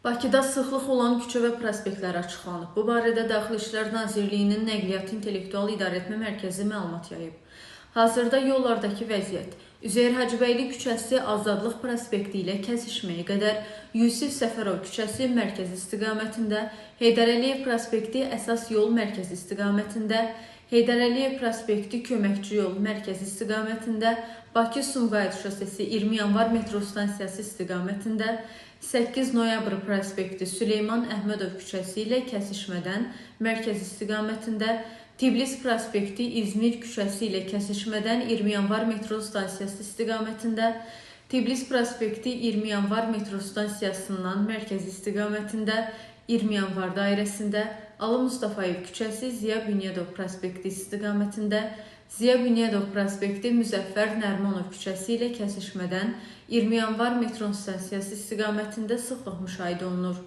Bakıda sıxlıq olan küçə və prospektlər açıqlanıb. Bu barədə Daxili İşlər Nazirliyinin Nəqliyyat İntellektual İdarəetmə Mərkəzi məlumat yayıb. Hazırda yollardakı vəziyyət Üzeyir Hacıbəyli küçəsi Azadlıq prospekti ilə kəsişməyə qədər, Yusif Səfərov küçəsi mərkəz istiqamətində, Heydər Əliyev prospekti əsas yol mərkəz istiqamətində, Heydər Əliyev prospekti köməkçi yol mərkəz istiqamətində, Bakı-Sumqayıt şosesi 20 yanvar metro stansiyası istiqamətində, 8 noyabr prospekti Süleyman Əhmədov küçəsi ilə kəsişmədən mərkəz istiqamətində, Tiblis prospekti İzmir küçəsi ilə kəsişmədən 20 yanvar metro stansiyası istiqamətində, Tiblis prospekti 20 yanvar metro stansiyasından mərkəz istiqamətində, 20 yanvar dairəsində, Ali Mustafayev küçəsi Ziya Bünyadov prospekti istiqamətində, Ziya Bünyadov prospekti Müzəffər Nərmanov küçəsi ilə kəsişmədən 20 yanvar metro stansiyası istiqamətində sıxlıq müşahidə olunur.